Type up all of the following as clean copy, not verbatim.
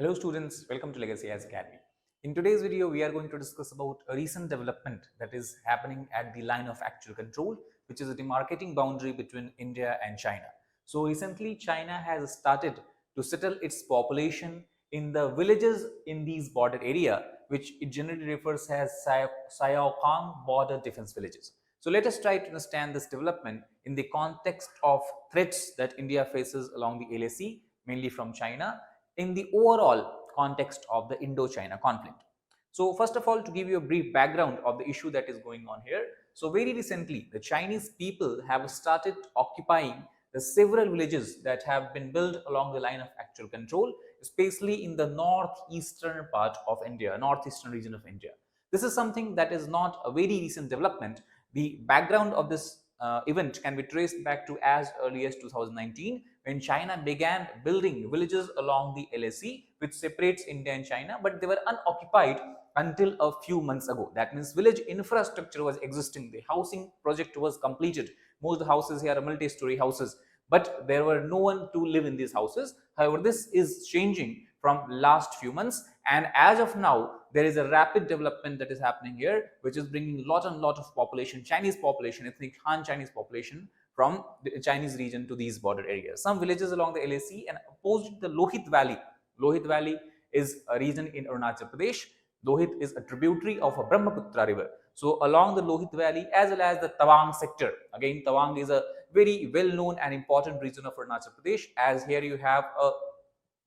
Hello students, welcome to Legacy IAS Academy. In today's video, we are going to discuss about a recent development that is happening at the line of actual control, which is a demarcating boundary between India and China. So recently, China has started to settle its population in the villages in these border area, which it generally refers as Xiaokang border defense villages. So let us try to understand this development in the context of threats that India faces along the LAC, mainly from China, in the overall context of the Indo-China conflict. So first of all, to give you a brief background of the issue that is going on here. So very recently, the Chinese people have started occupying the several villages that have been built along the line of actual control, especially in the northeastern part of India, northeastern region of India. This is something that is not a very recent development. The background of this event can be traced back to as early as 2019, when China began building villages along the LAC, which separates India and China, but they were unoccupied until a few months ago. That means village infrastructure was existing, the housing project was completed. Most houses here are multi-story houses, but there were no one to live in these houses. However, this is changing from last few months, and as of now there is a rapid development that is happening here, which is bringing lot of population, Chinese population, ethnic Han Chinese population from the Chinese region to these border areas. Some villages along the LAC and opposite the Lohit Valley. Lohit Valley is a region in Arunachal Pradesh. Lohit is a tributary of a Brahmaputra river. So along the Lohit Valley as well as the Tawang sector. Again, Tawang is a very well known and important region of Arunachal Pradesh, as here you have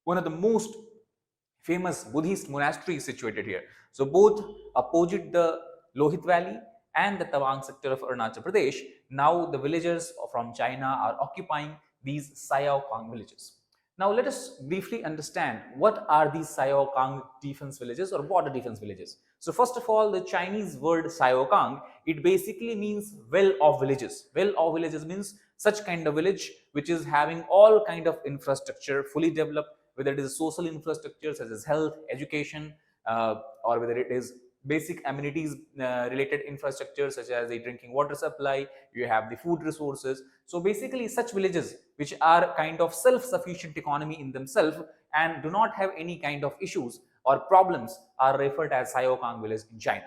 one of the most famous Buddhist monasteries situated here. So both opposite the Lohit Valley and the Tawang sector of Arunachal Pradesh, now the villagers from China are occupying these Xiaokang villages. Now let us briefly understand what are these Xiaokang defense villages or border defense villages. So first of all, the Chinese word Xiaokang, it basically means well-off villages. Well-off villages means such kind of village which is having all kind of infrastructure fully developed, whether it is social infrastructure such as health, education, or whether it is basic amenities related infrastructure such as the drinking water supply, you have the food resources. So basically such villages which are kind of self-sufficient economy in themselves and do not have any kind of issues or problems are referred as Xiaokang village in China.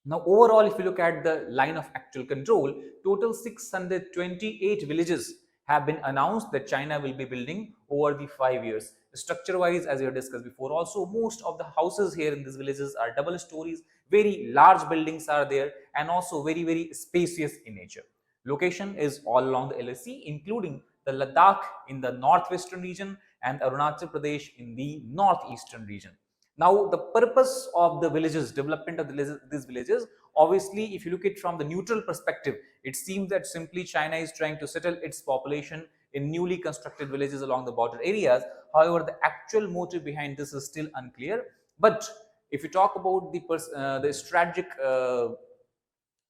Now overall, if you look at the line of actual control, total 628 villages have been announced that China will be building over the 5 years. Structure wise, as we have discussed before, also most of the houses here in these villages are double stories, very large buildings are there, and also very spacious in nature. Location is all along the LAC, including the Ladakh in the northwestern region and Arunachal Pradesh in the northeastern region. Now the purpose of the villages, development of these villages, obviously if you look at it from the neutral perspective, it seems that simply China is trying to settle its population in newly constructed villages along the border areas. However, the actual motive behind this is still unclear. But if you talk about the strategic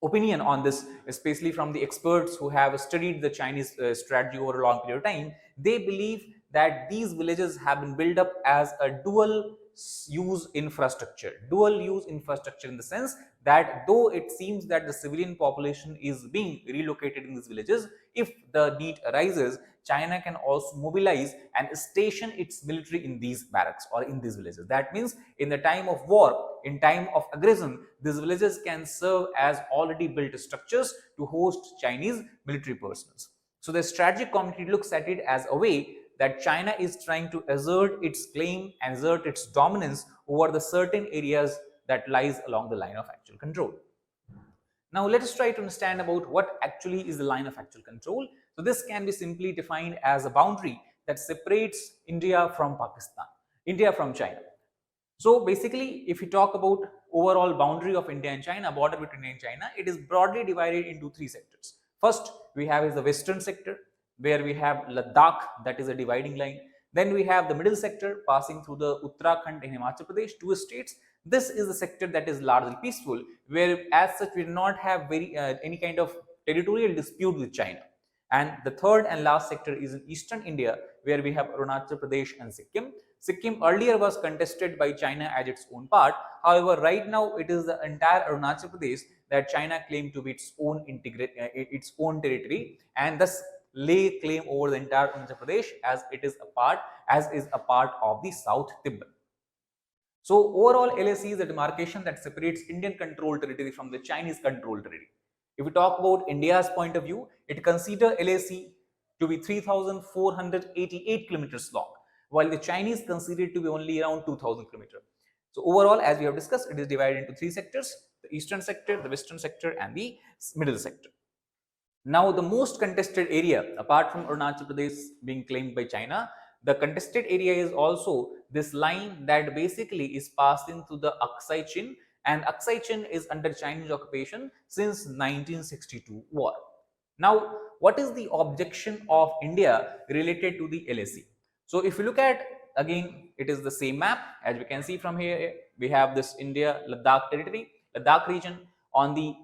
opinion on this, especially from the experts who have studied the Chinese strategy over a long period of time, they believe that these villages have been built up as a dual use infrastructure in the sense that though it seems that the civilian population is being relocated in these villages, if the need arises, China can also mobilize and station its military in these barracks or in these villages. That means in the time of war, in time of aggression, these villages can serve as already built structures to host Chinese military personnel. So the strategic committee looks at it as a way that China is trying to assert its claim and assert its dominance over the certain areas that lies along the line of actual control. Now let us try to understand about what actually is the line of actual control. So this can be simply defined as a boundary that separates India from Pakistan, India from China. So basically, if you talk about overall boundary of India and China, border between India and China, it is broadly divided into three sectors. First, we have is the western sector, where we have Ladakh, that is a dividing line. Then we have the middle sector passing through the Uttarakhand and Himachal Pradesh, two states. This is the sector that is largely peaceful, where as such we do not have any kind of territorial dispute with China. And the third and last sector is in eastern India, where we have Arunachal Pradesh and Sikkim. Sikkim earlier was contested by China as its own part. However, right now it is the entire Arunachal Pradesh that China claimed to be its own territory, and thus lay claim over the entire Andhra Pradesh as it is a part of the South Tibet. So overall, LAC is a demarcation that separates Indian controlled territory from the Chinese controlled territory. If we talk about India's point of view, it considers LAC to be 3,488 kilometers long, while the Chinese consider it to be only around 2,000 kilometers. So overall, as we have discussed, it is divided into three sectors: the eastern sector, the western sector, and the middle sector. Now, the most contested area, apart from Arunachal Pradesh being claimed by China, the contested area is also this line that basically is passing through the Aksai Chin, and Aksai Chin is under Chinese occupation since 1962 war. Now, what is the objection of India related to the LAC? So, if you look at, again, it is the same map. As we can see from here, we have this India Ladakh territory, Ladakh region. On the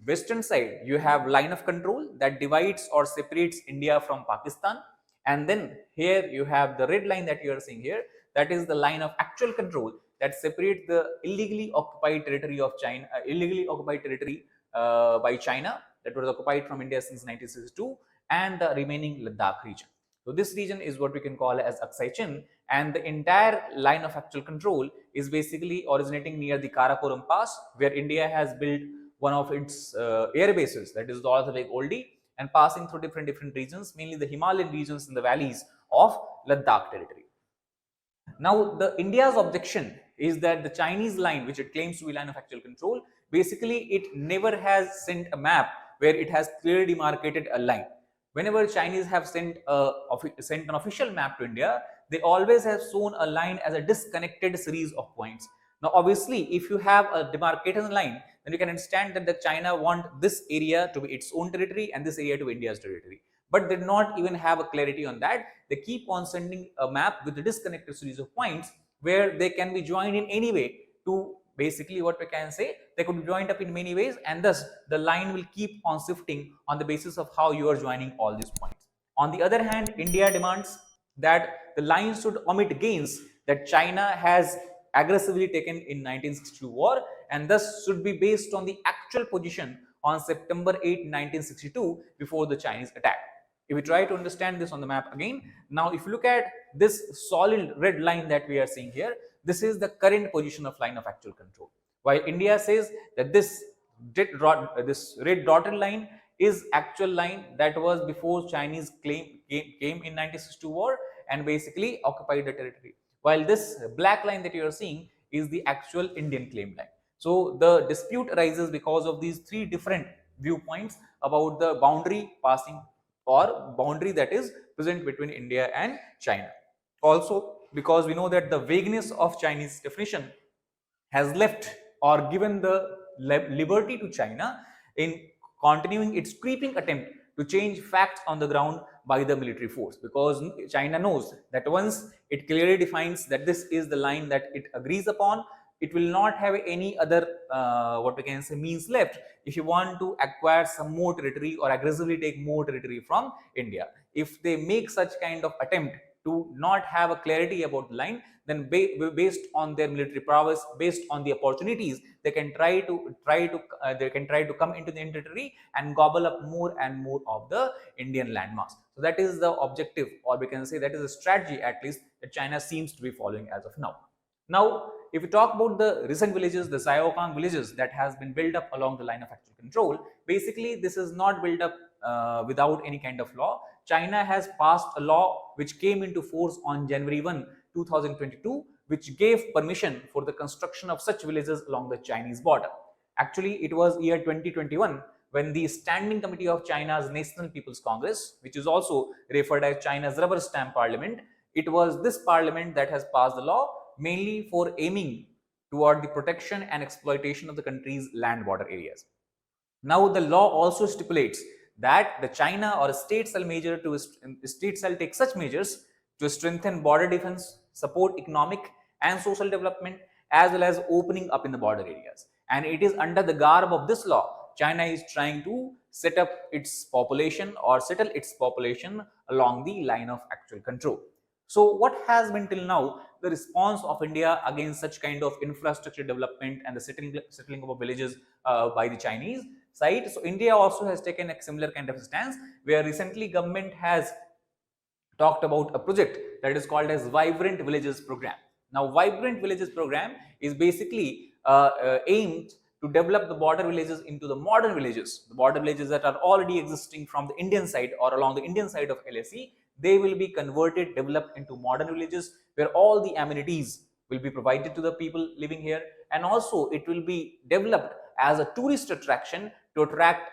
western side, you have line of control that divides or separates India from Pakistan. And then here you have the red line that you are seeing here. That is the line of actual control that separates the illegally occupied territory of China, by China, that was occupied from India since 1962, and the remaining Ladakh region. So this region is what we can call as Aksai Chin, and the entire line of actual control is basically originating near the Karakoram Pass, where India has built one of its air bases, that is the Lake Oldie, and passing through different regions, mainly the Himalayan regions in the valleys of Ladakh territory. Now, the India's objection is that the Chinese line, which it claims to be line of actual control, basically it never has sent a map where it has clearly demarcated a line. Whenever Chinese have sent an official map to India, they always have shown a line as a disconnected series of points. Now, obviously, if you have a demarcation line, then you can understand that the China want this area to be its own territory and this area to be India's territory. But they do not even have a clarity on that. They keep on sending a map with a disconnected series of points where they can be joined in any way to basically what we can say, they could be joined up in many ways, and thus the line will keep on shifting on the basis of how you are joining all these points. On the other hand, India demands that the line should omit gains that China has aggressively taken in 1962 war, and thus should be based on the actual position on September 8, 1962 before the Chinese attack. If we try to understand this on the map again, now if you look at this solid red line that we are seeing here, this is the current position of line of actual control. While India says that this red dotted line is actual line that was before Chinese came in 1962 war and basically occupied the territory. While this black line that you are seeing is the actual Indian claim line. So the dispute arises because of these three different viewpoints about the boundary passing or boundary that is present between India and China. Also, because we know that the vagueness of Chinese definition has left or given the liberty to China in continuing its creeping attempt to change facts on the ground by the military force, because China knows that once it clearly defines that this is the line that it agrees upon, it will not have any other what we can say means left if you want to acquire some more territory or aggressively take more territory from India. If they make such kind of attempt to not have a clarity about the line, then based on their military prowess, based on the opportunities, they can try to come into the Indian territory and gobble up more and more of the Indian landmass. So that is the objective, or we can say that is a strategy at least that China seems to be following as of now. Now, if we talk about the recent villages, the Xiaokang villages that has been built up along the line of actual control, basically this is not built up without any kind of law. China has passed a law which came into force on January 1, 2022, which gave permission for the construction of such villages along the Chinese border. Actually, it was year 2021 when the Standing Committee of China's National People's Congress, which is also referred as China's rubber stamp parliament, it was this parliament that has passed the law mainly for aiming toward the protection and exploitation of the country's land border areas. Now, the law also stipulates that the China or a state shall take such measures to strengthen border defense, support economic and social development, as well as opening up in the border areas. And it is under the garb of this law, China is trying to set up its population or settle its population along the line of actual control. So what has been till now the response of India against such kind of infrastructure development and the settling of villages by the Chinese? side. So India also has taken a similar kind of stance, where recently government has talked about a project that is called as Vibrant Villages Program. Now, Vibrant Villages Program is basically aimed to develop the border villages into the modern villages. The border villages that are already existing from the Indian side or along the Indian side of LAC, they will be converted, developed into modern villages where all the amenities will be provided to the people living here, and also it will be developed as a tourist attraction to attract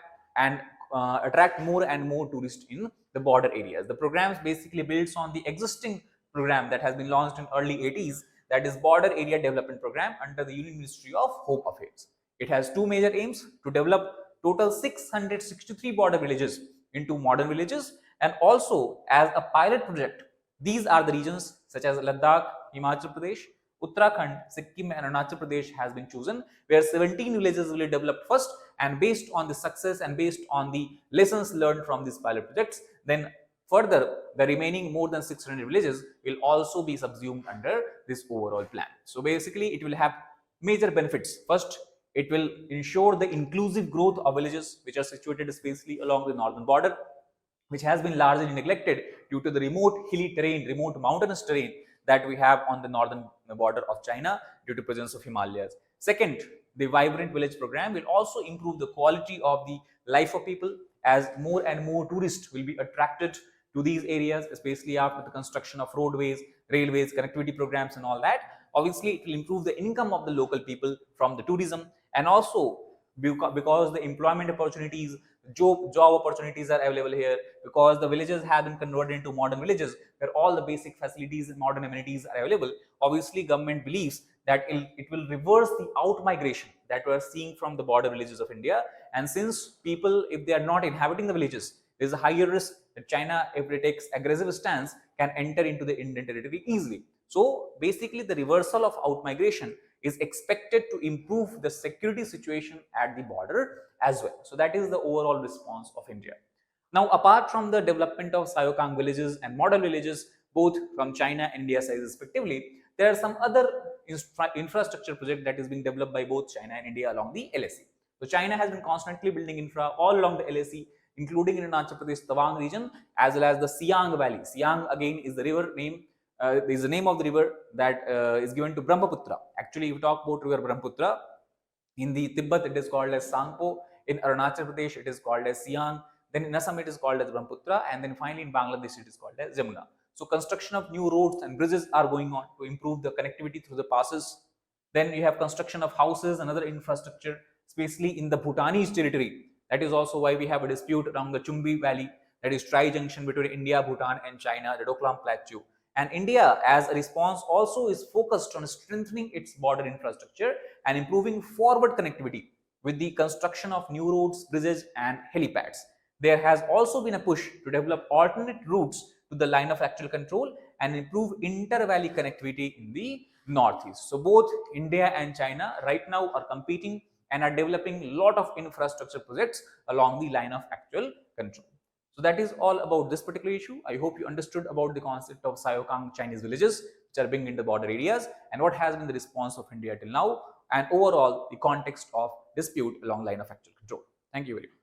more and more tourists in the border areas. The programs basically builds on the existing program that has been launched in early 80s, that is Border Area Development Program under the Union Ministry of Home Affairs. It has two major aims: to develop total 663 border villages into modern villages, and also as a pilot project, these are the regions such as Ladakh, Himachal Pradesh, Uttarakhand, Sikkim and Arunachal Pradesh has been chosen, where 17 villages will be developed first, and based on the success and based on the lessons learned from these pilot projects, then further the remaining more than 600 villages will also be subsumed under this overall plan. So basically it will have major benefits. First, it will ensure the inclusive growth of villages which are situated especially along the northern border, which has been largely neglected due to the remote hilly terrain, remote mountainous terrain that we have on the northern border of China due to presence of Himalayas. Second, the Vibrant Village Program will also improve the quality of the life of people, as more and more tourists will be attracted to these areas, especially after the construction of roadways, railways, connectivity programs and all that. Obviously, it will improve the income of the local people from the tourism, and also because the employment opportunities, job opportunities are available here, because the villages have been converted into modern villages where all the basic facilities and modern amenities are available. Obviously, government believes that it will reverse the out migration that we are seeing from the border villages of India. And since people, if they are not inhabiting the villages, there is a higher risk that China, if it takes aggressive stance, can enter into the Indian territory easily. So basically, the reversal of out migration is expected to improve the security situation at the border as well. So that is the overall response of India. Now, apart from the development of Xiaokang villages and model villages, both from China and India sides respectively, there are some other infrastructure project that is being developed by both China and India along the LAC. So China has been constantly building infra all along the LAC, including in Arunachal Pradesh Tawang region, as well as the Siang Valley. Siang again is the river name. Is the name of the river that is given to Brahmaputra. Actually, if you talk about river Brahmaputra, in the Tibet it is called as Sangpo, in Arunachal Pradesh it is called as Siang, then in Assam it is called as Brahmaputra, and then finally in Bangladesh it is called as Jamuna. So construction of new roads and bridges are going on to improve the connectivity through the passes. Then you have construction of houses and other infrastructure, especially in the Bhutanese territory. That is also why we have a dispute around the Chumbi Valley, that is tri-junction between India, Bhutan and China, the Doklam Plateau. And India, as a response, also is focused on strengthening its border infrastructure and improving forward connectivity with the construction of new roads, bridges and helipads. There has also been a push to develop alternate routes to the line of actual control and improve inter-valley connectivity in the northeast. So both India and China right now are competing and are developing a lot of infrastructure projects along the line of actual control. So that is all about this particular issue. I hope you understood about the concept of Xiaokang Chinese villages which are being in the border areas, and what has been the response of India till now, and overall the context of dispute along line of actual control. Thank you very much.